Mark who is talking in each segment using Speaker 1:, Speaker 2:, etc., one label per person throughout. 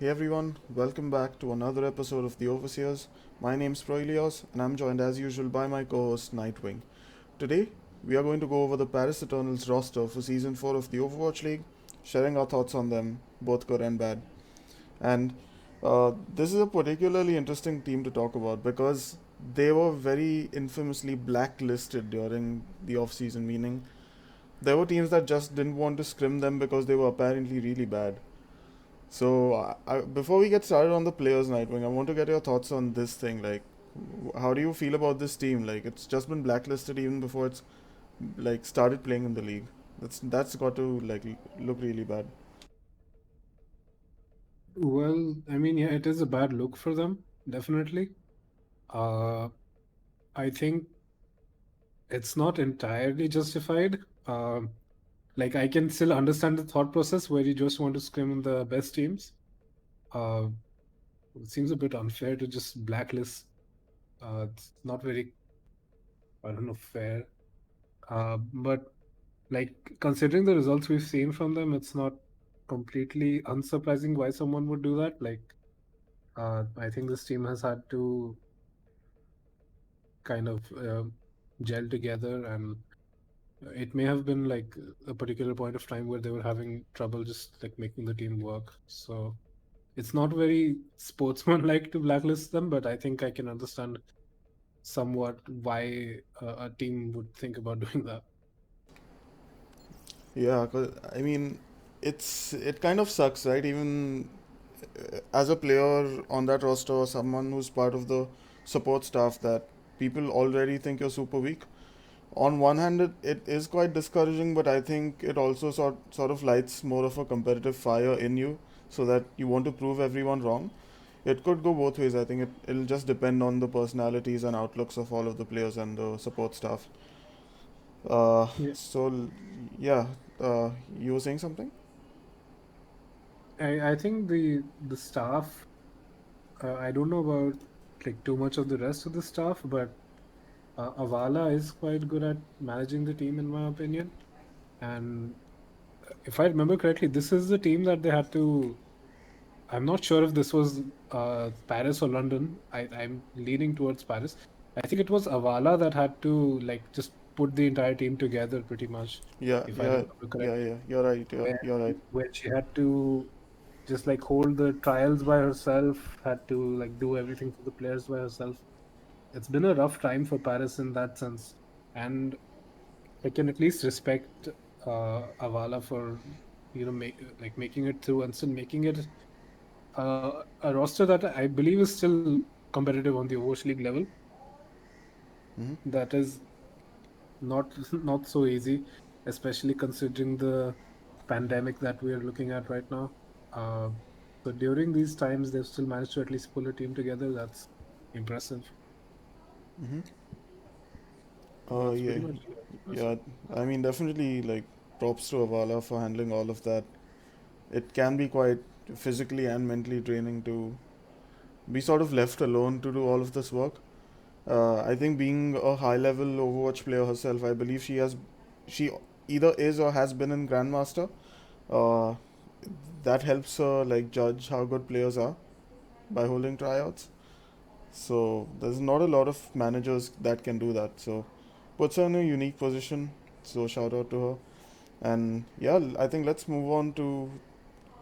Speaker 1: Hey everyone, welcome back to another episode of the Overseers. My name's Proilios and I'm joined as usual by my co-host Nightwing. Today, we are going to go over the Paris Eternals roster for season 4 of the Overwatch League, sharing our thoughts on them, both good and bad. And this is a particularly interesting team to talk about because they were very infamously blacklisted during the off-season, meaning there were teams that just didn't want to scrim them because they were apparently really bad. So, before we get started on the players' Nightwing, I want to get your thoughts on this thing. Like, how do you feel about this team? Like, it's just been blacklisted even before it's like started playing in the league. That's got to like look really bad.
Speaker 2: Well, I mean, yeah, it is a bad look for them, definitely. Uh, I think it's not entirely justified. Like, I can still understand the thought process where you just want to scrim the best teams. Uh, it seems a bit unfair to just blacklist. It's not very, I don't know, fair. But like, considering the results we've seen from them, it's not completely unsurprising why someone would do that. Like, I think this team has had to kind of gel together, and it may have been like a particular point of time where they were having trouble just like making the team work. So it's not very sportsmanlike to blacklist them, but I think I can understand somewhat why a team would think about doing that.
Speaker 1: Yeah, 'cause, I mean, it kind of sucks, right? Even as a player on that roster or someone who's part of the support staff, that people already think you're super weak. On one hand, it is quite discouraging, but I think it also sort of lights more of a competitive fire in you, so that you want to prove everyone wrong. It could go both ways. I think it'll just depend on the personalities and outlooks of all of the players and the support staff. Uh,
Speaker 2: Yeah,
Speaker 1: so, yeah, you were saying something?
Speaker 2: I think the staff. I don't know about like too much of the rest of the staff, but Avalla is quite good at managing the team, in my opinion. And if I remember correctly, this is the team that they had to. I'm not sure if this was Paris or London. I'm leaning towards Paris. I think it was Avalla that had to like just put the entire team together pretty much,
Speaker 1: Yeah,
Speaker 2: if I
Speaker 1: yeah,
Speaker 2: remember
Speaker 1: yeah,
Speaker 2: correctly.
Speaker 1: yeah. You're right.
Speaker 2: Where
Speaker 1: You're right.
Speaker 2: where she had to just like hold the trials by herself, had to like do everything for the players by herself. It's been a rough time for Paris in that sense, and I can at least respect Avalla for making it through and still making it a roster that I believe is still competitive on the Overwatch League level.
Speaker 1: Mm-hmm.
Speaker 2: That is not not so easy, especially considering the pandemic that we are looking at right now. Uh, so during these times, they've still managed to at least pull a team together. That's impressive.
Speaker 1: Mm-hmm.
Speaker 2: That's
Speaker 1: Yeah,
Speaker 2: pretty much it.
Speaker 1: yeah. I mean, definitely, like, props to Avala for handling all of that. It can be quite physically and mentally draining to be sort of left alone to do all of this work. I think being a high level Overwatch player herself, I believe she either is or has been in Grandmaster. Uh, that helps her like judge how good players are by holding tryouts. So there's not a lot of managers that can do that. So puts her in a unique position. So shout out to her. And yeah, I think let's move on to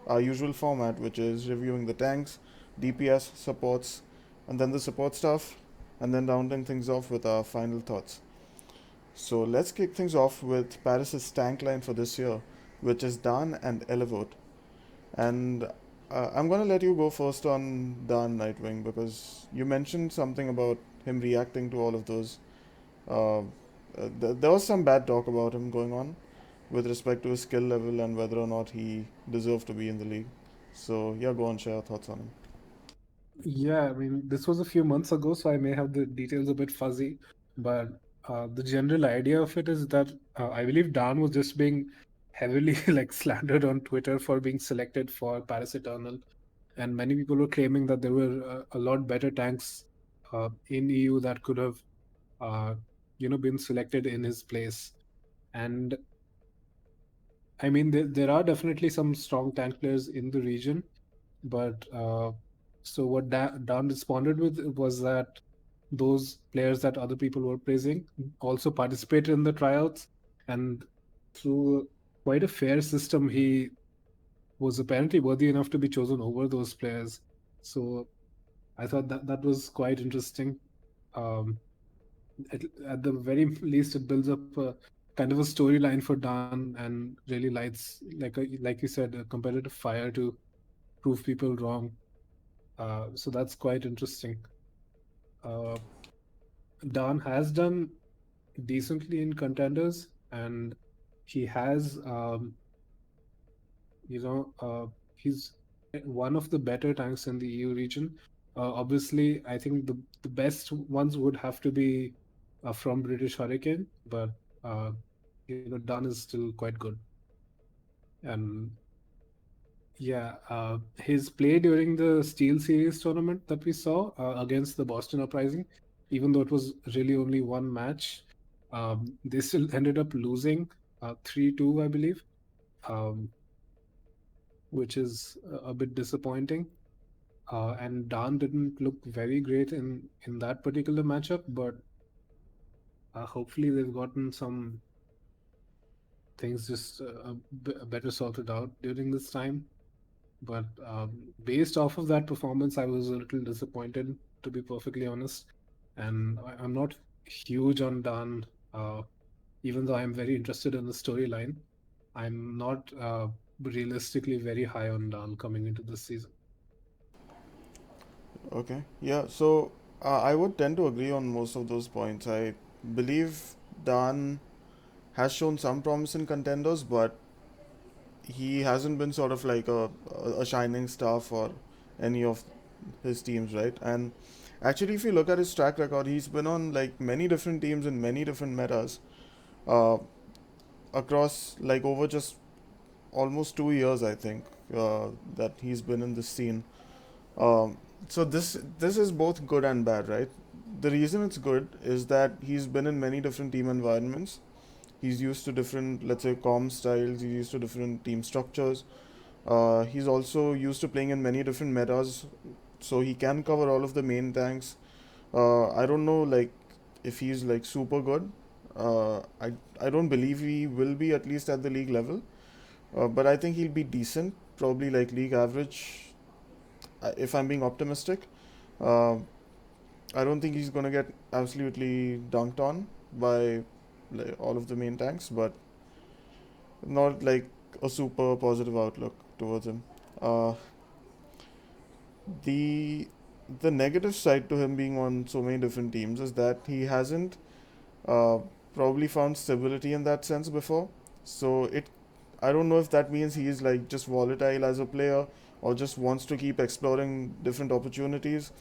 Speaker 1: our usual format, which is reviewing the tanks, DPS, supports, and then the support stuff, and then rounding things off with our final thoughts. So let's kick things off with Paris's tank line for this year, which is Daan and ELLIVOTE. And I'm gonna let you go first on Daan Nightwing because you mentioned something about him reacting to all of those. There was some bad talk about him going on with respect to his skill level and whether or not he deserved to be in the league. So yeah, go on, share your thoughts on him.
Speaker 2: Yeah, I mean, this was a few months ago, so I may have the details a bit fuzzy, but the general idea of it is that I believe Dan was just being heavily like slandered on Twitter for being selected for Paris Eternal, and many people were claiming that there were a lot better tanks in EU that could have, uh, been selected in his place. And I mean, there are definitely some strong tank players in the region, But so what Dan responded with was that those players that other people were praising also participated in the tryouts, and through quite a fair system, he was apparently worthy enough to be chosen over those players. So I thought that that was quite interesting. Um, at the very least, it builds up a kind of a storyline for Dan and really lights, like you said, a competitive fire to prove people wrong. So that's quite interesting. Uh, Dan has done decently in contenders, and he has, he's one of the better tanks in the EU region. Obviously, I think the best ones would have to be from British Hurricane, but Dan is still quite good. And yeah, his play during the Steel Series tournament that we saw against the Boston Uprising, even though it was really only one match, they still ended up losing 3-2, I believe, um, which is a bit disappointing. And Dan didn't look very great in that particular matchup, but hopefully they've gotten some things just better sorted out during this time. But based off of that performance, I was a little disappointed, to be perfectly honest. And I'm not huge on Dan, uh, even though I'm very interested in the storyline. I'm not realistically very high on Dan coming into this season.
Speaker 1: Okay. Yeah. So I would tend to agree on most of those points. I believe Dan has shown some promise in contenders, but he hasn't been sort of like a shining star for any of his teams, right? And actually, if you look at his track record, he's been on like many different teams in many different metas uh, across like over just almost 2 years, I think, that he's been in this scene. Um, so this is both good and bad, right? The reason it's good is that he's been in many different team environments. He's used to different, let's say, comm styles. He's used to different team structures. He's also used to playing in many different metas, so he can cover all of the main tanks. I don't know, like, if he's like super good. I don't believe he will be at least at the league level, but I think he'll be decent, probably like league average, if I'm being optimistic. Uh, I don't think he's gonna get absolutely dunked on by like, all of the main tanks, but not like a super positive outlook towards him. Uh, the the negative side to him being on so many different teams is that he hasn't uh, probably found stability in that sense before. So it, I don't know if that means he is like just volatile as a player or just wants to keep exploring different opportunities,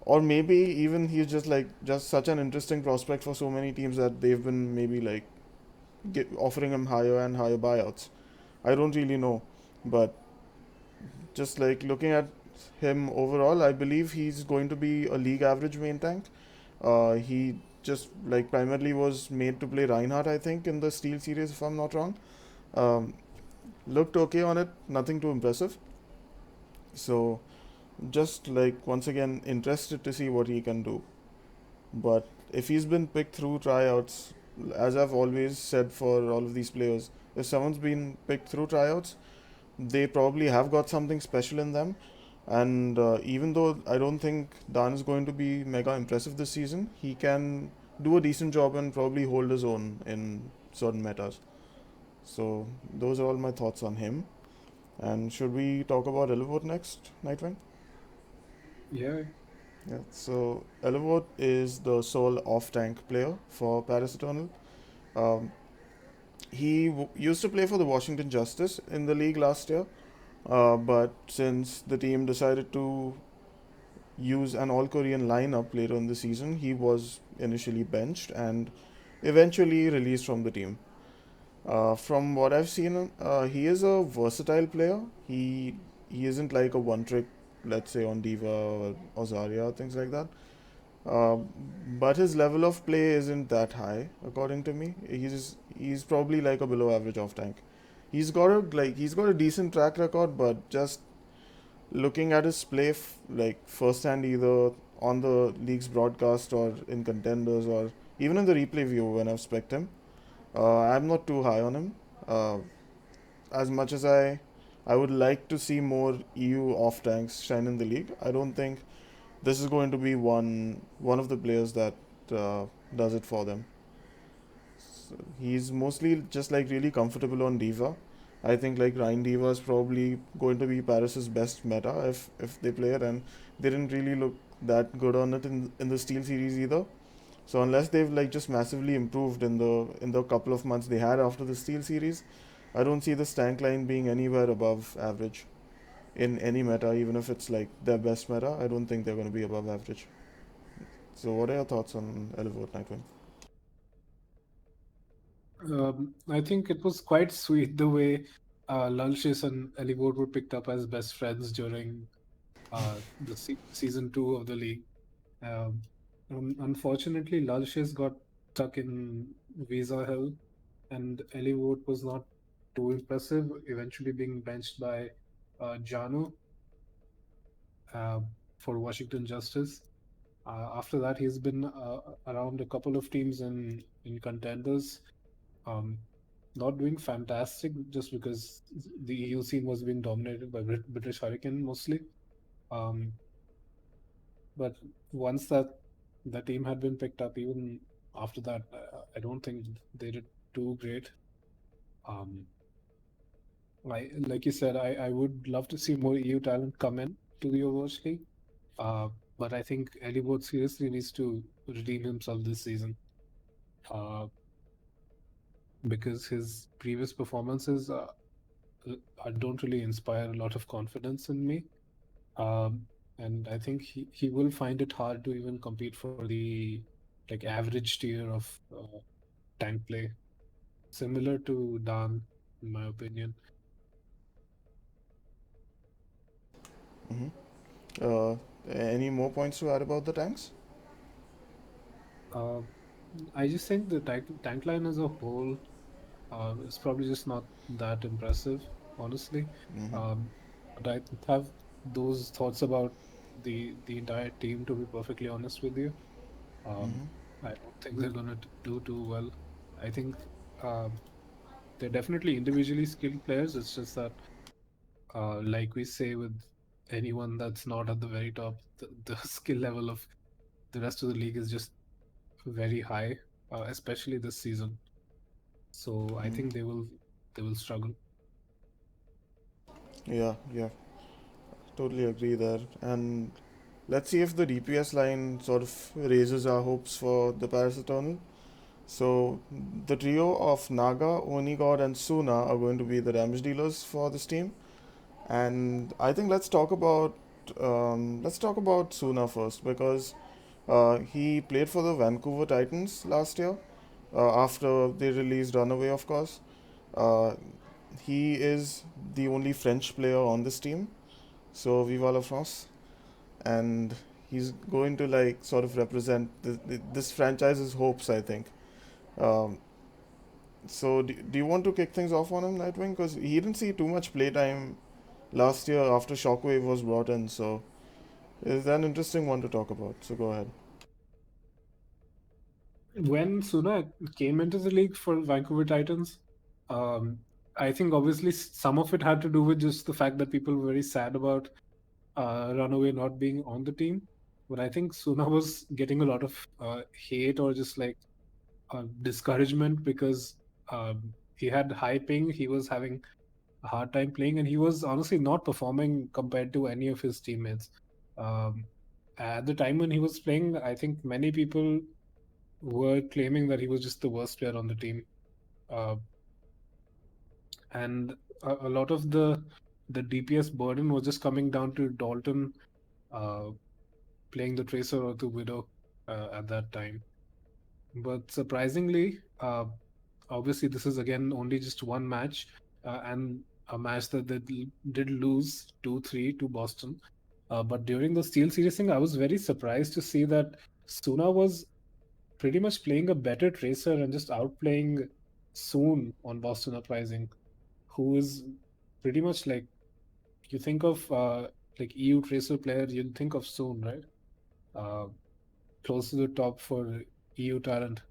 Speaker 1: or maybe even he's just like just such an interesting prospect for so many teams that they've been maybe like offering him higher and higher buyouts. I don't really know, but just like looking at him overall, I believe he's going to be a league average main tank. He just like primarily was made to play Reinhardt, I think, in the Steel series, if I'm not wrong. Um, Looked okay on it, nothing too impressive. So just like once again interested to see what he can do. But if he's been picked through tryouts, as I've always said for all of these players, if someone's been picked through tryouts, they probably have got something special in them. And even though I don't think Dan is going to be mega impressive this season, he can do a decent job and probably hold his own in certain metas. So those are all my thoughts on him. And should we talk about ELLIVOTE next, Nightwing?
Speaker 2: Yeah.
Speaker 1: Yeah. So ELLIVOTE is the sole off-tank player for Paris Eternal. Um, he used to play for the Washington Justice in the league last year, but since the team decided to use an all Korean lineup later in the season, he was initially benched and eventually released from the team. From what I've seen, he is a versatile player. He isn't like a one trick, let's say on Diva or Zarya, things like that. Uh, but his level of play isn't that high, according to me. He's probably like a below average off tank. He's got a decent track record, but just looking at his play like firsthand, either on the league's broadcast or in contenders or even in the replay view when I've spec'd him, I'm not too high on him. Uh, as much as I would like to see more EU off tanks shine in the league, I don't think this is going to be one of the players that does it for them. So he's mostly just like really comfortable on Diva. I think like Ryan Diva is probably going to be Paris's best meta if they play it, and they didn't really look that good on it in the Steel series either. So unless they've like just massively improved in the couple of months they had after the Steel series, I don't see this tank line being anywhere above average in any meta, even if it's like their best meta. I don't think they're going to be above average. So what are your thoughts on ELLIVOTE, Nightwing?
Speaker 2: I think it was quite sweet the way Lalshis and Elivode were picked up as best friends during the season two of the league. Um, Unfortunately, Lalshis got stuck in visa hell, and Elivode was not too impressive, eventually being benched by Jano uh, for Washington Justice. After that, he's been around a couple of teams in contenders. Um, Not doing fantastic just because the EU scene was being dominated by British Hurricane mostly. Um, but once that team had been picked up, even after that, I don't think they did too great. Um, like you said, I would love to see more EU talent come in to the Overwatch League. Uh, but I think Elibot seriously needs to redeem himself this season. Uh, because his previous performances don't really inspire a lot of confidence in me. Um, and I think he will find it hard to even compete for the like average tier of tank play, similar to Dan, in my opinion.
Speaker 1: Mm-hmm. Uh, any more points to add about the tanks?
Speaker 2: Uh, I just think the tank line as a whole is probably just not that impressive, honestly.
Speaker 1: Mm-hmm.
Speaker 2: Um, but I have those thoughts about the entire team, to be perfectly honest with you. Um,
Speaker 1: Mm-hmm.
Speaker 2: I don't think they're gonna do too well. I think um, they're definitely individually skilled players. It's just that, like we say with anyone that's not at the very top, the skill level of the rest of the league is just very high, especially this season. So I think
Speaker 1: Mm-hmm.
Speaker 2: they will struggle.
Speaker 1: Yeah, yeah, totally agree there. And let's see if the DPS line sort of raises our hopes for the Paris Eternal. So the trio of Naga, Onigod, and Tsuna are going to be the damage dealers for this team. And I think let's talk about Tsuna first because he played for the Vancouver Titans last year after they released Runaway, of course. Uh, he is the only French player on this team, so Viva la France, and he's going to like sort of represent this franchise's hopes, I think. Um, so do you want to kick things off on him, Nightwing? Because he didn't see too much playtime last year after Shockwave was brought in, so it's an interesting one to talk about. So go ahead.
Speaker 2: When Suna came into the league for Vancouver Titans, um, I think obviously some of it had to do with just the fact that people were very sad about Runaway not being on the team. But I think Suna was getting a lot of hate or just like discouragement because he had high ping, he was having a hard time playing, and he was honestly not performing compared to any of his teammates. Um, at the time when he was playing, I think many people were claiming that he was just the worst player on the team. Uh, and a lot of the DPS burden was just coming down to Dalton uh, playing the Tracer or the Widow at that time. But surprisingly, obviously this is again only just one match and a match that they did lose 2-3 to Boston. But during the Steel Series thing, I was very surprised to see that Suna was pretty much playing a better Tracer and just outplaying Soon on Boston Uprising, who is pretty much like you think of. like EU Tracer player, you'd think of Soon, right? Uh, Close to the top for EU talent.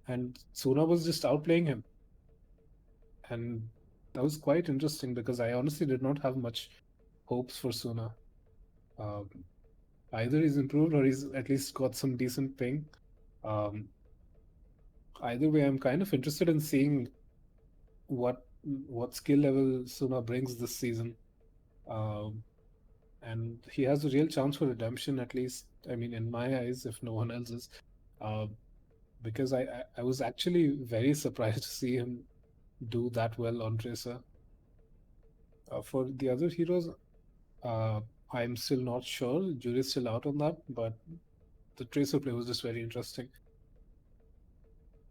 Speaker 2: And Tsuna was just outplaying him. And that was quite interesting because I honestly did not have much hopes for Tsuna. Um, Either he's improved or he's at least got some decent ping. Um, Either way, I'm kind of interested in seeing what skill level Tsuna brings this season. Um, and he has a real chance for redemption, at least, I mean, in my eyes, if no one else's. Uh, because I was actually very surprised to see him do that well on Tracer. For the other heroes, uh, I'm still not sure. Jury's still out on that, but the Tracer play was just very interesting.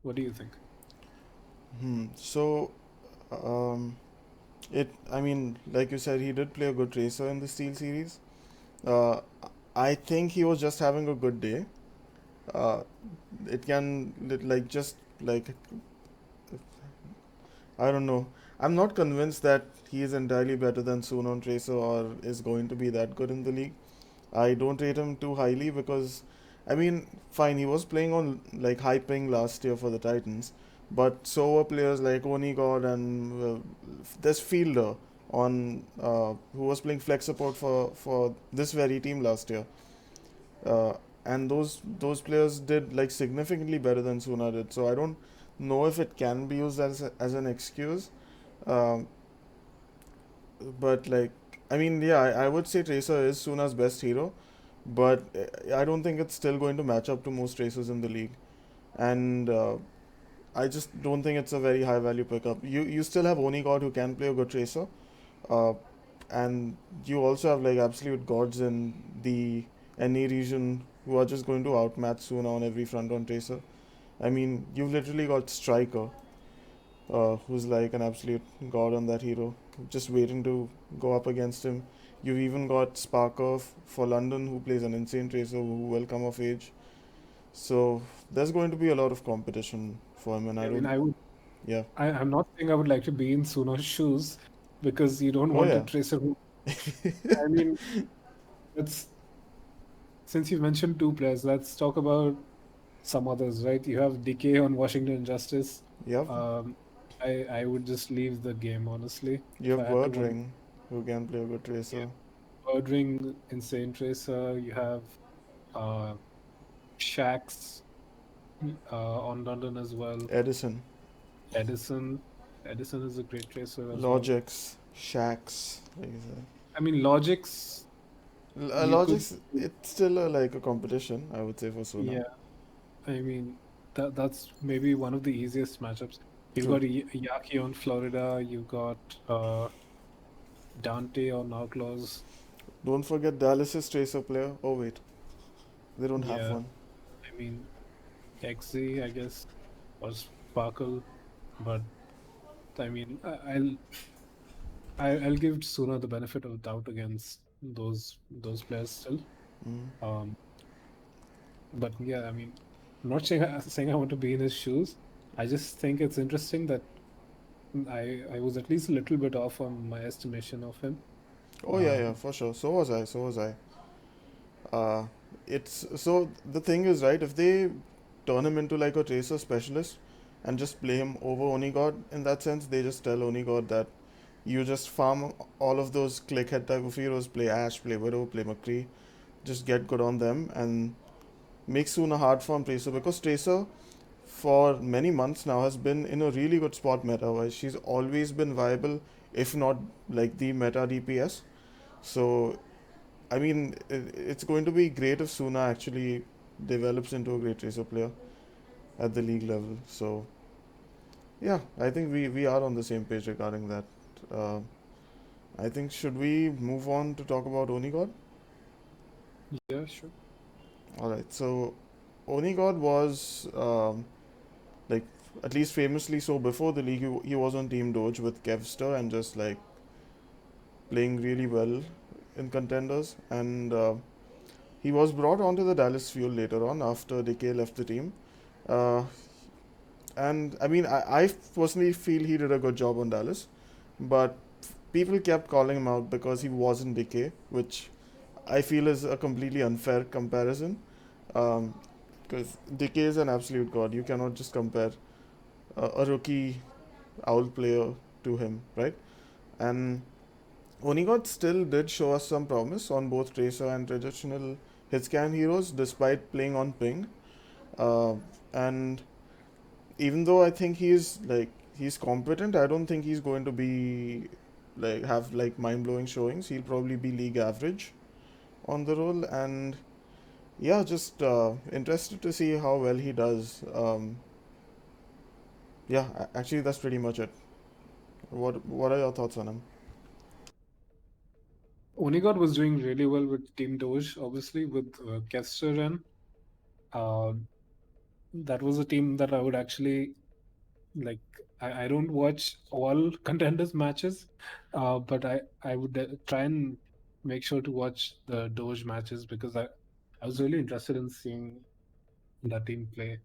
Speaker 2: What do you think?
Speaker 1: So, um, I mean, like you said, he did play a good racer in the Steel series. Uh, I think he was just having a good day. Uh, it can, like, just, like, I don't know. I'm not convinced that he is entirely better than Sunon Tracer or is going to be that good in the league. I don't rate him too highly because, I mean, fine, he was playing on like high ping last year for the Titans, but so were players like Onigod and this fielder on who was playing flex support for this very team last year. Uh, and those players did like significantly better than Suna did. So I don't know if it can be used as an excuse. Um, but like, I mean, yeah, I would say Tracer is Suna's best hero, but I don't think it's still going to match up to most Tracers in the league. And I just don't think it's a very high value pickup. You still have Onigod who can play a good Tracer, uh, and you also have like absolute gods in the NE region who are just going to outmatch Suna on every front on Tracer. I mean, you've literally got Striker, who's like an absolute god on that hero, just waiting to go up against him. You've even got Sparker for London, who plays an insane Tracer who will come of age. So there's going to be a lot of competition for him, and I
Speaker 2: I mean,
Speaker 1: don't.
Speaker 2: I would.
Speaker 1: Yeah.
Speaker 2: I'm not saying I would like to be in Suno's shoes because you don't
Speaker 1: Oh
Speaker 2: want a
Speaker 1: yeah.
Speaker 2: tracer who. I mean, let's since you mentioned two players, let's talk about some others, right? You have Decay on Washington Justice.
Speaker 1: Yep.
Speaker 2: Um, I would just leave the game honestly
Speaker 1: You
Speaker 2: if
Speaker 1: have
Speaker 2: I had to one.
Speaker 1: Birdring, who can play a good
Speaker 2: Yeah,
Speaker 1: Tracer.
Speaker 2: Birdring, Insane Tracer. You have uh, Shax on London as well.
Speaker 1: Edison,
Speaker 2: Edison, Edison is a great tracer as well.
Speaker 1: Logix, Shax. Like I said.
Speaker 2: I mean, Logics, you could,
Speaker 1: Logix, it's still like a competition, I would say, for Suna.
Speaker 2: yeah. I mean, that's maybe one of the easiest matchups. You've
Speaker 1: True.
Speaker 2: got Yaki on Florida. You've got Dante on Outlaws.
Speaker 1: Don't forget Dallas's Tracer player. Oh wait, they don't have
Speaker 2: Yeah,
Speaker 1: one.
Speaker 2: I mean, XZ, I guess, or Sparkle. But I mean, I'll give Suna the benefit of doubt against those players still.
Speaker 1: Mm.
Speaker 2: Um, but yeah, I mean, I'm not saying I want to be in his shoes. I just think it's interesting that I was at least a little bit off on my estimation of him.
Speaker 1: Oh yeah, yeah,
Speaker 2: Um,
Speaker 1: for sure. So was I. So was I. Uh, it's so the thing is right. If they turn him into like a tracer specialist and just play him over Onigod in that sense, they just tell Onigod that you just farm all of those click head type of heroes, play Ash, play Widow, play McCree, just get good on them and make Suna hard farm Tracer because Tracer for many months now has been in a really good spot meta wise. She's always been viable, if not like the meta DPS. So I mean, it's going to be great if Suna actually develops into a great Tracer player at the league level. So yeah, I think we are on the same page regarding that. Uh, I think should we move on to talk about Onigod?
Speaker 2: yeah, sure.
Speaker 1: All right. So Onigod was like at least famously so before the league. He was on Team Doge with Kevster and just like playing really well in contenders. And he was brought onto the Dallas Fuel later on after Decay left the team. Uh, and I mean, I personally feel he did a good job on Dallas, but people kept calling him out because he wasn't Decay, which I feel is a completely unfair comparison. Because Decay is an absolute god. You cannot just compare a rookie owl player to him, right? And Onigod still did show us some promise on both Tracer and traditional hitscan heroes despite playing on ping. Uh, and even though I think he's competent, I don't think he's going to be have like mind blowing showings. He'll probably be league average on the role, and yeah, just interested to see how well he does. Yeah, actually, that's pretty much it. What are your thoughts on him?
Speaker 2: Onigod was doing really well with Team Doge, obviously, with Kester and uh, that was a team that I would actually like. I don't watch all contenders matches, but I would try and make sure to watch the Doge matches because I was really interested in seeing that team play.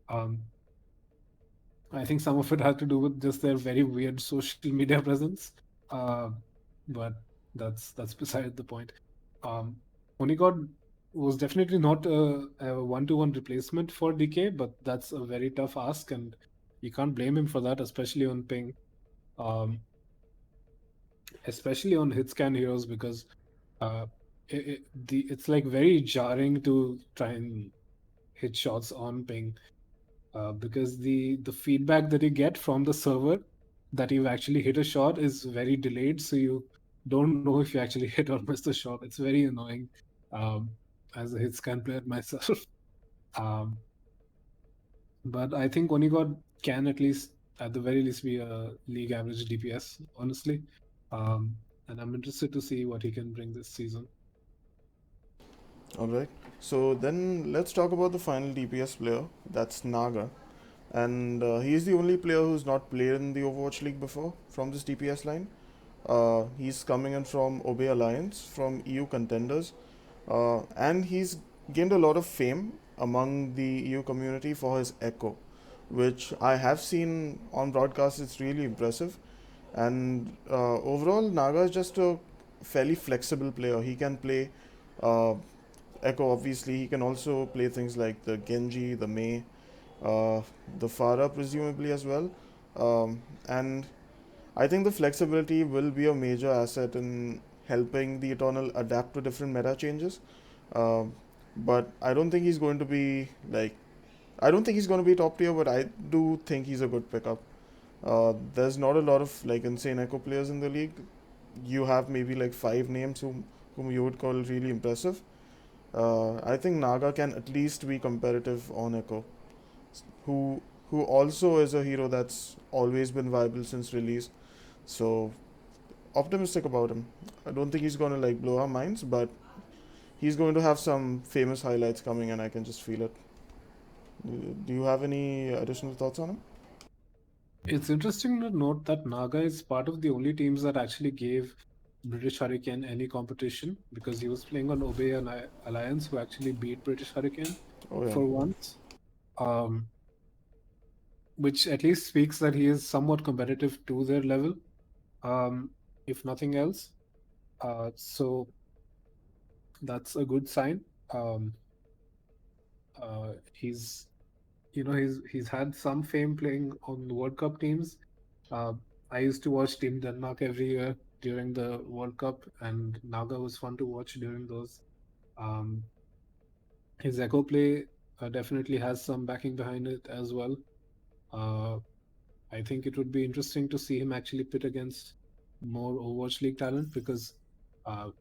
Speaker 2: Um, I think some of it had to do with just their very weird social media presence, uh, but that's beside the point. Um, Onigod was definitely not a one-to-one replacement for DK, but that's a very tough ask, and you can't blame him for that, especially on ping, um, especially on hit scan heroes because uh, it's like very jarring to try and hit shots on ping because the feedback that you get from the server that you've actually hit a shot is very delayed, so you don't know if you actually hit or missed the shot. It's very annoying um, as a hit scan player myself. um, but I think Onigod can at least, at the very least, be a league average DPS, honestly. And I'm interested to see what he can bring this season.
Speaker 1: All right. So then let's talk about the final DPS player. That's Naga, and he's the only player who's not played in the Overwatch League before from this DPS line. He's coming in from Obey Alliance from EU contenders, and he's gained a lot of fame among the EU community for his echo, which I have seen on broadcast. It's really impressive, and overall, Naga is just a fairly flexible player. He can play uh, echo. Obviously, he can also play things like the Genji, the Mei, uh, the Pharah, presumably as well, and I think the flexibility will be a major asset in helping the Eternal adapt to different meta changes. Um, but I don't think he's going to be I don't think he's going to be top tier, but I do think he's a good pickup. There's not a lot of like insane echo players in the league. You have maybe like five names whom you would call really impressive. I think Naga can at least be competitive on echo. Who who also is a hero that's always been viable since release. So optimistic about him. I don't think he's going to like blow our minds, but he's going to have some famous highlights coming, and I can just feel it. Do you have any additional thoughts on him?
Speaker 2: It's interesting to note that Naga is part of the only teams that actually gave British Hurricane any competition because he was playing on Obey and Alliance, who actually beat British Hurricane
Speaker 1: Oh yeah.
Speaker 2: for once, um, which at least speaks that he is somewhat competitive to their level, um, if nothing else. So that's a good sign. Um, he's he's had some fame playing on the World Cup teams. Uh, I used to watch Team Denmark every year during the World Cup, and Naga was fun to watch during those. Um, his echo play definitely has some backing behind it as well. Uh, I think it would be interesting to see him actually pit against more Overwatch League talent because uh,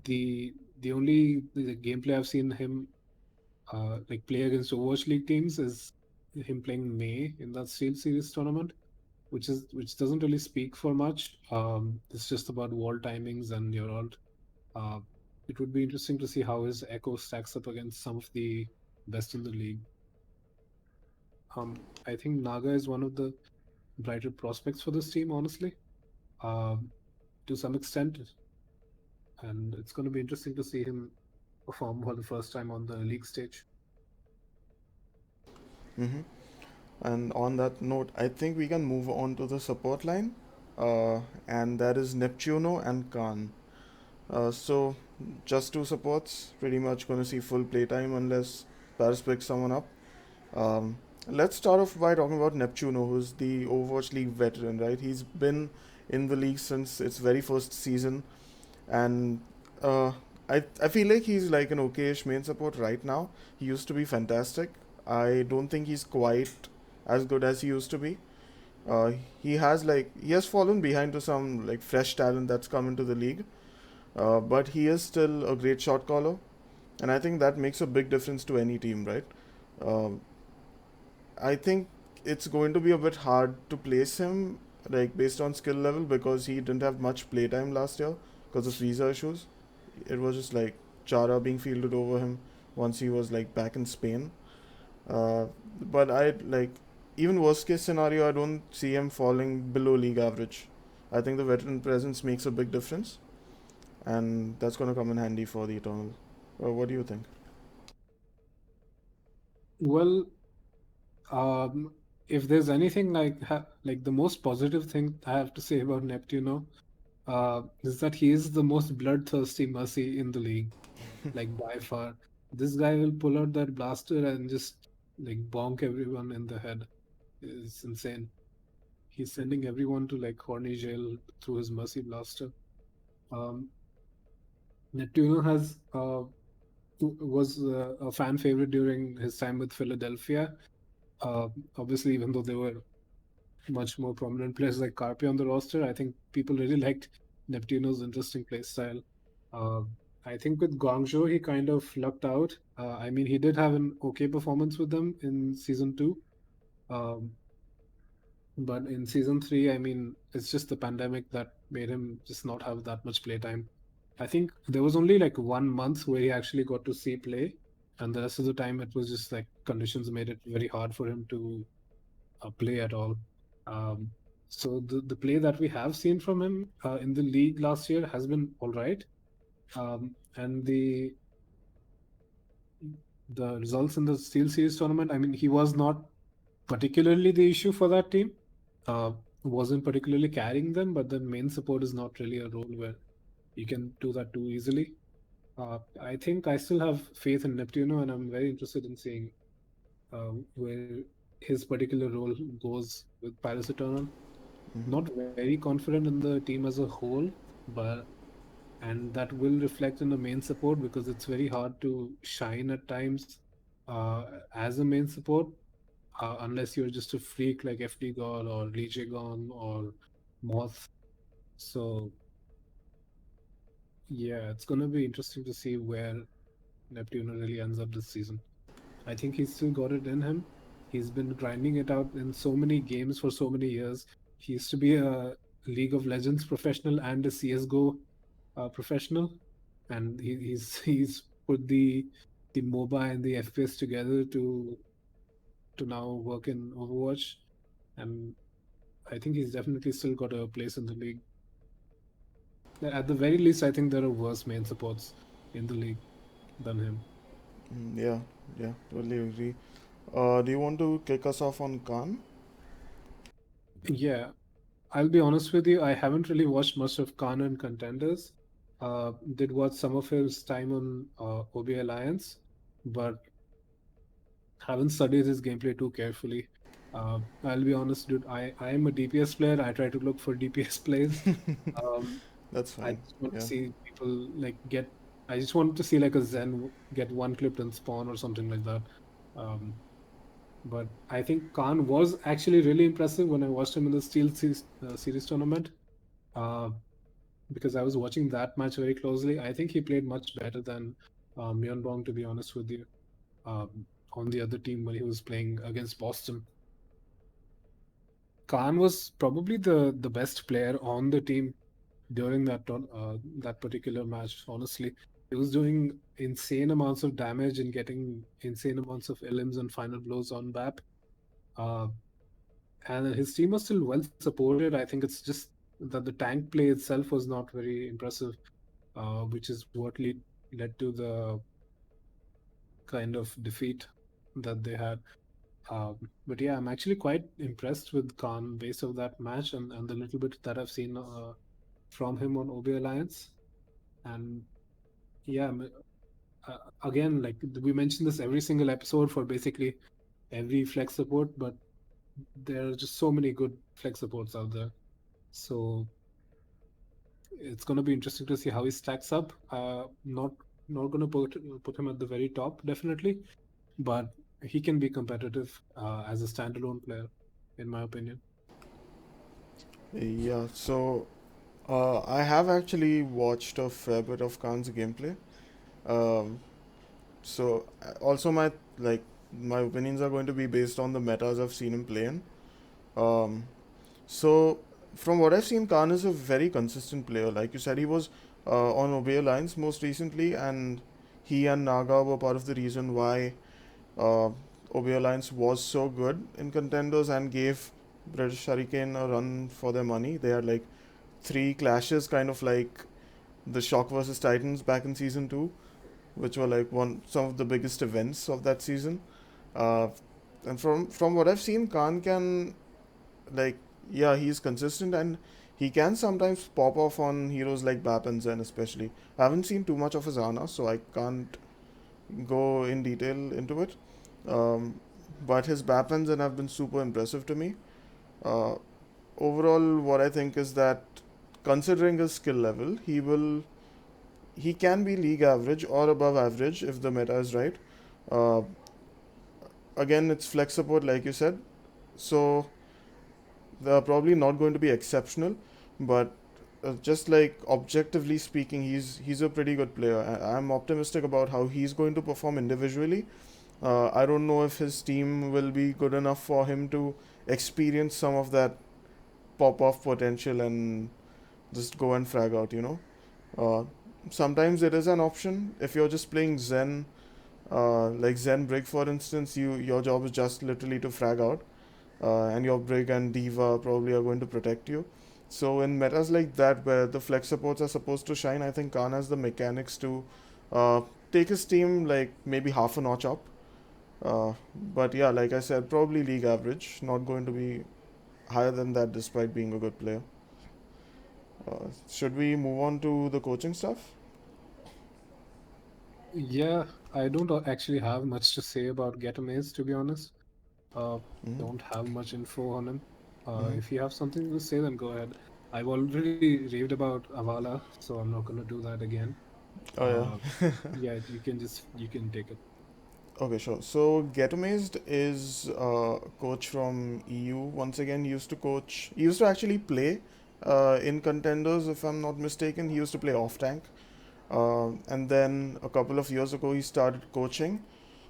Speaker 2: the only the gameplay I've seen him like play against Overwatch League teams is him playing May in that Steel Series tournament, which doesn't really speak for much. It's just about wall timings and your ult. Uh, it would be interesting to see how his Echo stacks up against some of the best in the league. I think Naga is one of the brighter prospects for this team, honestly, um, to some extent, and it's going to be interesting to see him perform for the first time on the league stage.
Speaker 1: Mm-hmm. And on that note, I think we can move on to the support line, and that is NeptuNo and Kaan. So just two supports, pretty much going to see full playtime unless Paris picks someone up. Um, let's start off by talking about NeptuNo, who's the Overwatch League veteran, right? He's been in the league since its very first season, and uh, I feel like he's like an okayish main support right now. He used to be fantastic. I don't think he's quite as good as he used to be. Uh, he has fallen behind to some like fresh talent that's come into the league, but he is still a great shot caller, and I think that makes a big difference to any team, right? Um I think it's going to be a bit hard to place him like based on skill level because he didn't have much playtime last year because of visa issues. It was just like Chara being fielded over him once he was like back in Spain. Uh, but I like even worst case scenario, I don't see him falling below league average. I think the veteran presence makes a big difference, and that's going to come in handy for the Eternal. What do you think?
Speaker 2: Well, if there's anything like the most positive thing I have to say about Neptuno, is that he is the most bloodthirsty Mercy in the league, like by far. This guy will pull out that blaster and just like bonk everyone in the head. It's insane. He's sending everyone to like horny jail through his Mercy blaster. Um, Neptuno has was a fan favorite during his time with Philadelphia. Obviously, even though they were much more prominent players like Carpe on the roster, I think people really liked Neptuno's interesting play style. Uh, I think with Guangzhou, he kind of lucked out. I mean, he did have an okay performance with them in season two. Um, but in season three, I mean, it's just the pandemic that made him just not have that much playtime. I think there was only like 1 month where he actually got to see play, and the rest of the time it was just like conditions made it very hard for him to play at all. Um, so the play that we have seen from him in the league last year has been all right, and the results in the Steel Series tournament. I mean, he was not particularly the issue for that team. Uh, wasn't particularly carrying them, but the main support is not really a role where you can do that too easily. I think I still have faith in Neptuno, and I'm very interested in seeing where his particular role goes with Paris Eternal.
Speaker 1: Mm-hmm.
Speaker 2: Not very confident in the team as a whole, but and that will reflect in the main support because it's very hard to shine at times as a main support unless you're just a freak like FD God or Lijigon or Moth. So yeah, it's gonna be interesting to see where Neptune really ends up this season. I think he's still got it in him. He's been grinding it out in so many games for so many years. He used to be a League of Legends professional and a CS:GO professional, and he's put the MOBA and the FPS together to now work in Overwatch, and I think he's definitely still got a place in the league. At the very least, I think there are worse main supports in the league than him.
Speaker 1: Yeah, yeah, totally agree. Do you want to kick us off on Khan?
Speaker 2: Yeah, I'll be honest with you. I haven't really watched much of Kaan and Contenders. Did watch some of his time on OB Alliance, but haven't studied his gameplay too carefully. I'll be honest, dude. I am a DPS player. I try to look for DPS plays. Um,
Speaker 1: That's
Speaker 2: I
Speaker 1: fine.
Speaker 2: just want to
Speaker 1: Yeah.
Speaker 2: see people like get. I just want to see like a Zen get one clipped and spawn or something like that. Um, but I think Khan was actually really impressive when I watched him in the Series tournament. Uh, because I was watching that match very closely. I think he played much better than Myeonbong, to be honest with you, on the other team when he was playing against Boston. Khan was probably the best player on the team during that particular match. Honestly, he was doing insane amounts of damage and getting insane amounts of elims and final blows on BAP. Uh, and his team was still well supported. I think it's just that the tank play itself was not very impressive, which is what led to the kind of defeat that they had. But yeah, I'm actually quite impressed with Khan based of that match and the little bit that I've seen from him on OB Alliance. And Yeah, again, like we mention this every single episode for basically every flex support, but there are just so many good flex supports out there. So it's going to be interesting to see how he stacks up. Not going to put him at the very top, definitely, but he can be competitive as a standalone player, in my opinion.
Speaker 1: Yeah, so I have actually watched a fair bit of Kaan's gameplay. Um, so also like my opinions are going to be based on the metas I've seen him play in. Um, so from what I've seen, Kaan is a very consistent player. Like you said, he was on Obey Alliance most recently, and he and Naga were part of the reason why uh, Obey Alliance was so good in contenders and gave British Hurricane a run for their money. They had like three clashes, kind of like the Shock versus Titans back in season two, which were like some of the biggest events of that season. Uh, and from what I've seen, Khan can like yeah he's consistent and he can sometimes pop off on heroes like Bap and Zen especially. I haven't seen too much of his Ana, so I can't go in detail into it. But his Bap and Zen have been super impressive to me. Uh, Overall, what I think is that considering his skill level, he can be league average or above average if the meta is right. Uh, Again, it's flex support, like you said, so they're probably not going to be exceptional, but just like objectively speaking, he's a pretty good player. I'm optimistic about how he's going to perform individually. I don't know if his team will be good enough for him to experience some of that pop off potential and just go and frag out. Uh, Sometimes it is an option if you're just playing Zen, like Zen Brig for instance. Your job is just literally to frag out, and your Brig and Diva probably are going to protect you. So in metas like that where the flex supports are supposed to shine, I think Kaan has the mechanics to uh, take his team like maybe half a notch up. But yeah, like I said, probably league average, not going to be higher than that despite being a good player. Should we move on to the coaching stuff?
Speaker 2: Yeah, I don't actually have much to say about GetAmazed, to be honest. Uh,
Speaker 1: Mm-hmm.
Speaker 2: don't have much info on him.
Speaker 1: Mm-hmm.
Speaker 2: If you have something to say, then go ahead. I've already raved about Avalla, so I'm not going to do that again.
Speaker 1: Oh
Speaker 2: Uh,
Speaker 1: yeah.
Speaker 2: yeah, you can take it.
Speaker 1: Okay, sure. So GetAmazed is a coach from EU. Once again, he used to coach. He used to actually play in contenders, if I'm not mistaken. He used to play off tank, and then a couple of years ago, he started coaching.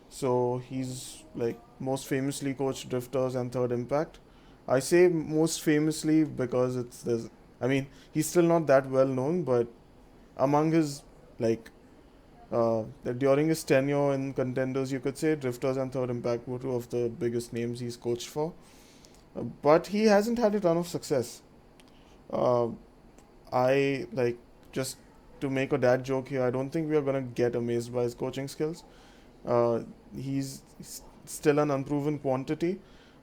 Speaker 1: So he's like most famously coached Drifters and Third Impact. I say most famously because it's there's. I mean, he's still not that well known, but among his like during his tenure in contenders, you could say Drifters and Third Impact were two of the biggest names he's coached for. But he hasn't had a ton of success. Uh, I like just to make a dad joke here. I don't think we are gonna get amazed by his coaching skills. Uh, he's still an unproven quantity.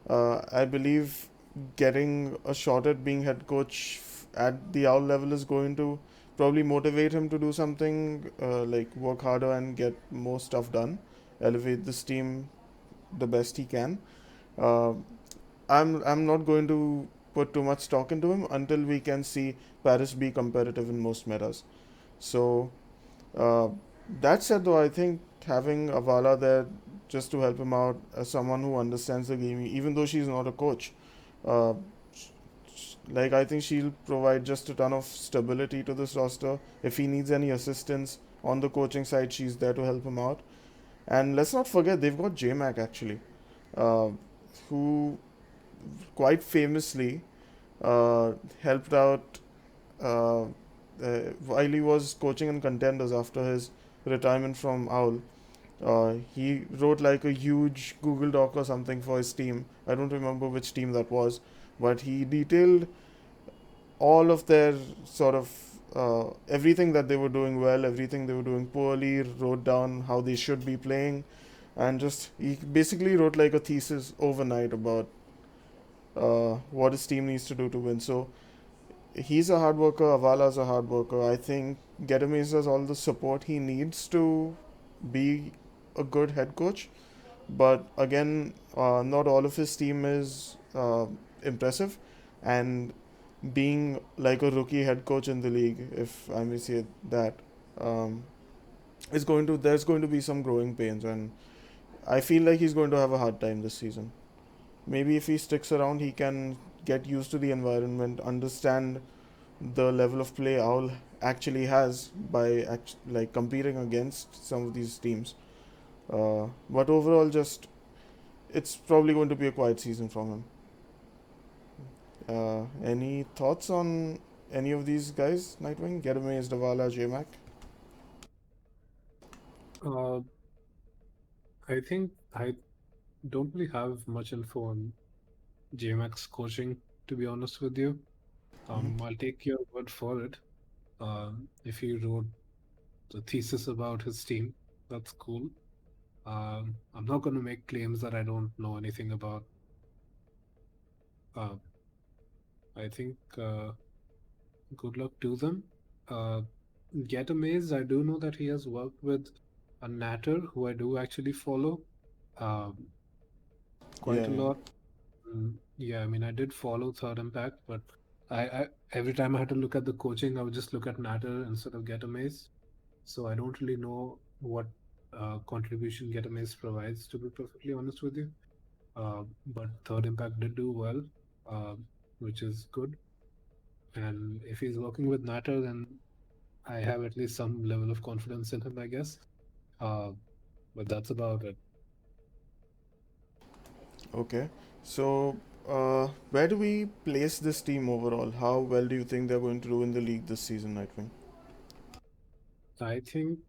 Speaker 1: I believe getting a shot at being head coach at the owl level is going to probably motivate him to do something like work harder and get more stuff done, elevate this team the best he can. Uh, I'm not going to put too much stock into him until we can see Paris be competitive in most metas. So uh, that said, though, I think having Avalla there just to help him out as someone who understands the game, even though she's not a coach, uh, like I think she'll provide just a ton of stability to this roster. If he needs any assistance on the coaching side, she's there to help him out. And let's not forget they've got JMAC actually, uh, who quite famously helped out while he was coaching in contenders after his retirement from Owl. He wrote like a huge Google Doc or something for his team. I don't remember which team that was, but he detailed all of their sort of everything that they were doing well, everything they were doing poorly, wrote down how they should be playing, and just he basically wrote like a thesis overnight about what his team needs to do to win. So he's a hard worker. Avala's a hard worker. I think GetAmazed has all the support he needs to be a good head coach. But again, not all of his team is impressive, and being like a rookie head coach in the league, if I may say that, um, is going to there's going to be some growing pains, and I feel like he's going to have a hard time this season. Maybe if he sticks around, he can get used to the environment, understand the level of play Owl actually has by like competing against some of these teams. But overall, just it's probably going to be a quiet season from him. Any thoughts on any of these guys? Nightwing, Getaway, Avalla, JMAC.
Speaker 2: Uh, I think I don't really have much info on JMAC's coaching, to be honest with you.
Speaker 1: Mm-hmm.
Speaker 2: I'll take your word for it. If he wrote the thesis about his team, that's cool. I'm not going to make claims that I don't know anything about. Uh, I think good luck to them. Uh, Get Amazed, I do know that he has worked with a Natter who I do actually follow um, quite
Speaker 1: Yeah,
Speaker 2: a
Speaker 1: yeah.
Speaker 2: lot. Yeah, I mean, I did follow Third Impact, but I every time I had to look at the coaching, I would just look at Natter instead of Get Amazed. So I don't really know what contribution Get Amazed provides, to be perfectly honest with you. But Third Impact did do well, uh, which is good. And if he's working with Natter, then I have at least some level of confidence in him, I guess. Uh, but that's about it.
Speaker 1: Okay. So, where do we place this team overall? How well do you think they're going to do in the league this season, Nightwing?
Speaker 2: I think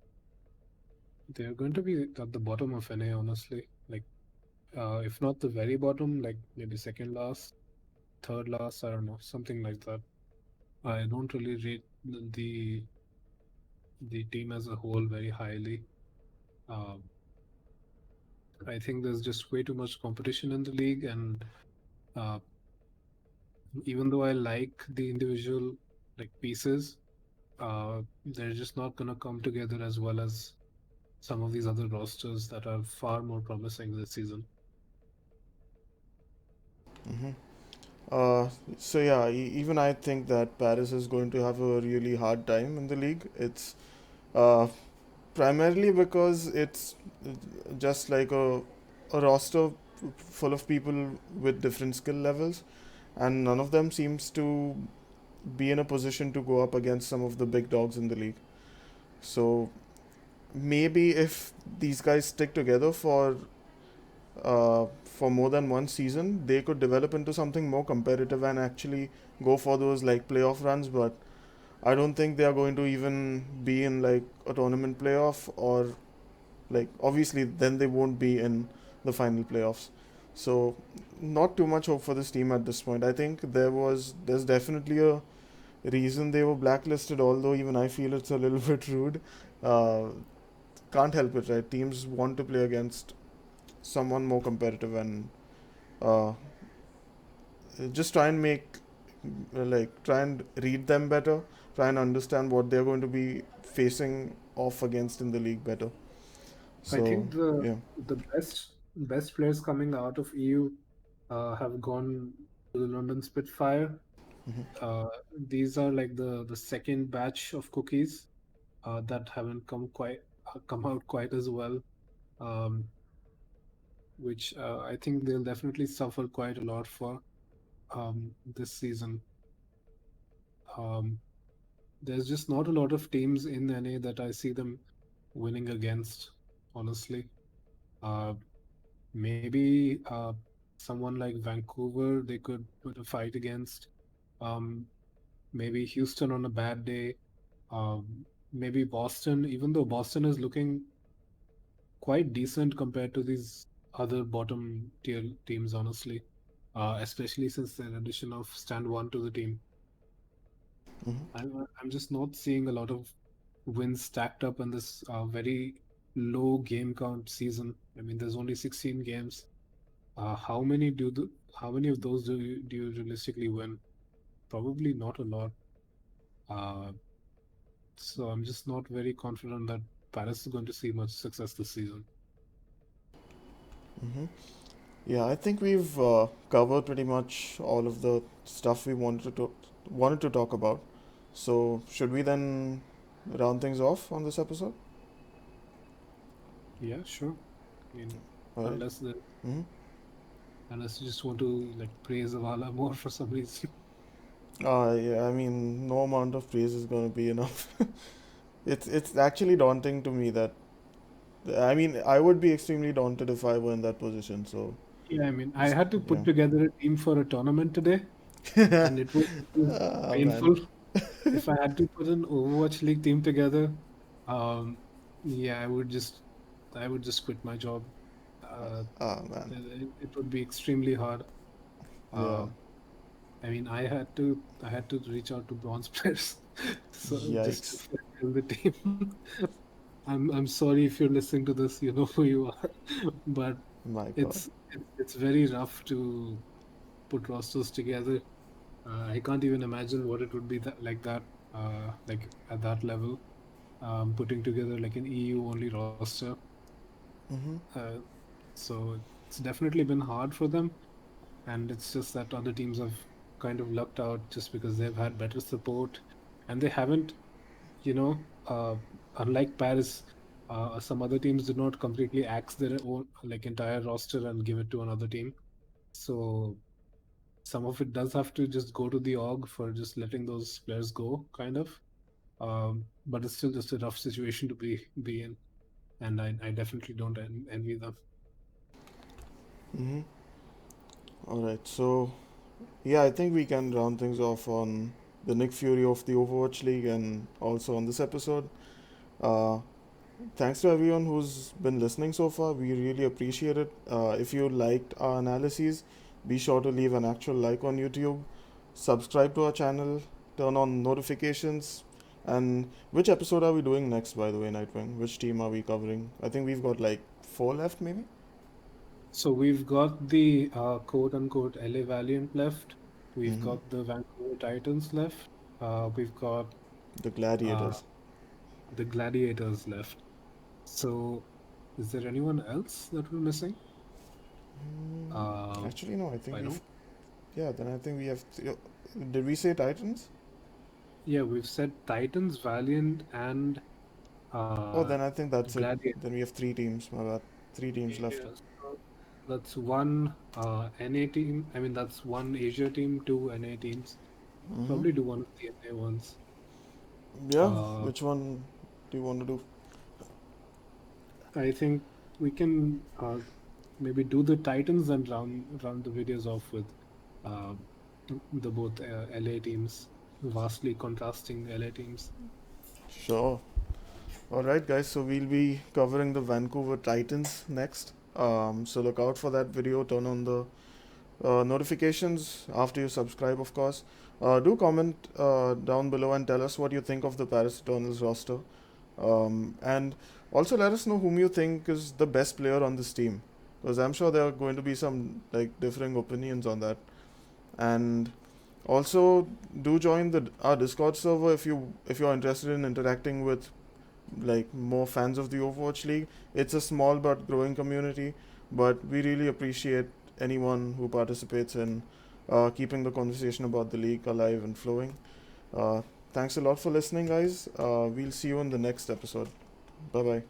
Speaker 2: they're going to be at the bottom of NA, honestly. Like, if not the very bottom, like maybe second last, third last, I don't know, something like that. I don't really rate the team as a whole very highly. Um, I think there's just way too much competition in the league, and uh, even though I like the individual like pieces, they're just not gonna come together as well as some of these other rosters that are far more promising this season.
Speaker 1: Mm-hmm. So yeah, even I think that Paris is going to have a really hard time in the league. It's uh, primarily because it's just like a roster full of people with different skill levels, and none of them seems to be in a position to go up against some of the big dogs in the league. So maybe if these guys stick together for more than one season, they could develop into something more competitive and actually go for those like playoff runs. But I don't think they are going to even be in like a tournament playoff, or like obviously then they won't be in the final playoffs. So not too much hope for this team at this point. I think there's definitely a reason they were blacklisted, although even I feel it's a little bit rude. Uh, can't help it, right? Teams want to play against someone more competitive, and uh, just try and make try and read them better, try and understand what they're going to be facing off against in the league better.
Speaker 2: I
Speaker 1: So
Speaker 2: think the
Speaker 1: yeah.
Speaker 2: the best players coming out of EU have gone to the London Spitfire.
Speaker 1: Hmm.
Speaker 2: These are like the second batch of cookies that haven't come out quite as well, um, which I think they'll definitely suffer quite a lot for this season. Um, there's just not a lot of teams in NA that I see them winning against, honestly. Uh, Maybe someone like Vancouver, they could put a fight against. Um, Maybe Houston on a bad day. Maybe Boston, even though Boston is looking quite decent compared to these other bottom tier teams, honestly. Especially since the addition of Stand One to the team.
Speaker 1: Hmm.
Speaker 2: I'm just not seeing a lot of wins stacked up in this very low game count season. I mean, there's only 16 games. How many of those do you realistically win? Probably not a lot. Uh, So I'm just not very confident that Paris is going to see much success this season.
Speaker 1: Mm-hmm. Yeah, I think we've covered pretty much all of the stuff we wanted to talk about. So should we then round things off on this episode?
Speaker 2: Yeah, sure. I mean,
Speaker 1: All right.
Speaker 2: unless the
Speaker 1: Mm-hmm.
Speaker 2: unless you just want to like praise Avalla more for some reason.
Speaker 1: Yeah, I mean, no amount of praise is going to be enough. It's actually daunting to me that I mean, I would be extremely daunted if I were in that position. So,
Speaker 2: Yeah, I mean, I
Speaker 1: it's,
Speaker 2: had to put
Speaker 1: yeah.
Speaker 2: together a team for a tournament today, and it was
Speaker 1: Ah, man.
Speaker 2: painful. If I had to put an Overwatch League team together, um, yeah, I would just quit my job. Uh,
Speaker 1: Ah, man.
Speaker 2: it would be extremely hard.
Speaker 1: Yeah.
Speaker 2: Uh, I mean, I had to reach out to bronze players, so just to
Speaker 1: Yikes.
Speaker 2: fill the team. I'm sorry if you're listening to this, you know who you are, but
Speaker 1: My God.
Speaker 2: it's very rough to put rosters together. I can't even imagine what it would be like that, like at that level, putting together like an EU only roster.
Speaker 1: Mm-hmm.
Speaker 2: Uh, so it's definitely been hard for them, and it's just that other teams have kind of lucked out just because they've had better support, and they haven't, you know, unlike Paris, some other teams did not completely axe their own like entire roster and give it to another team. So some of it does have to just go to the org for just letting those players go, kind of. But it's still just a rough situation to be in, and I definitely don't envy them.
Speaker 1: Mm-hmm. All right. So, yeah, I think we can round things off on the Nick Fury of the Overwatch League and also on this episode. Uh, Thanks to everyone who's been listening so far. We really appreciate it. If you liked our analyses, be sure to leave an actual like on YouTube, subscribe to our channel, turn on notifications. And which episode are we doing next, by the way, Nightwing? Which team are we covering? I think we've got like four left, maybe?
Speaker 2: So we've got the quote unquote LA Valiant left. We've
Speaker 1: Mm-hmm.
Speaker 2: got the Vancouver Titans left. We've got
Speaker 1: The
Speaker 2: uh,
Speaker 1: Gladiators.
Speaker 2: the Gladiators left. So is there anyone else that we're missing? Uh,
Speaker 1: Actually, no, I think
Speaker 2: I
Speaker 1: we've.
Speaker 2: don't.
Speaker 1: Yeah, then I think we have. Did we say Titans?
Speaker 2: Yeah, we've said Titans, Valiant, and
Speaker 1: Oh,
Speaker 2: uh,
Speaker 1: then I think that's it.
Speaker 2: Gladiator.
Speaker 1: Then we have three teams. My bad. Three teams left.
Speaker 2: Yeah, so that's one NA team. I mean, that's one Asia team, two NA teams.
Speaker 1: Mm-hmm.
Speaker 2: Probably do one of the NA ones.
Speaker 1: Yeah,
Speaker 2: Uh,
Speaker 1: which one do you want to do?
Speaker 2: I think we can maybe do the Titans and round the videos off with uh, the both LA teams, vastly contrasting LA teams.
Speaker 1: Sure. Alright, guys, so we'll be covering the Vancouver Titans next. So look out for that video. Turn on the notifications after you subscribe, of course. Do comment down below and tell us what you think of the Paris Eternals roster. And also let us know whom you think is the best player on this team. Because I'm sure there are going to be some like differing opinions on that. And also do join the our Discord server if you're interested in interacting with like more fans of the Overwatch League. It's a small but growing community, but we really appreciate anyone who participates in keeping the conversation about the league alive and flowing. Uh, Thanks a lot for listening, guys. We'll see you in the next episode. Bye bye.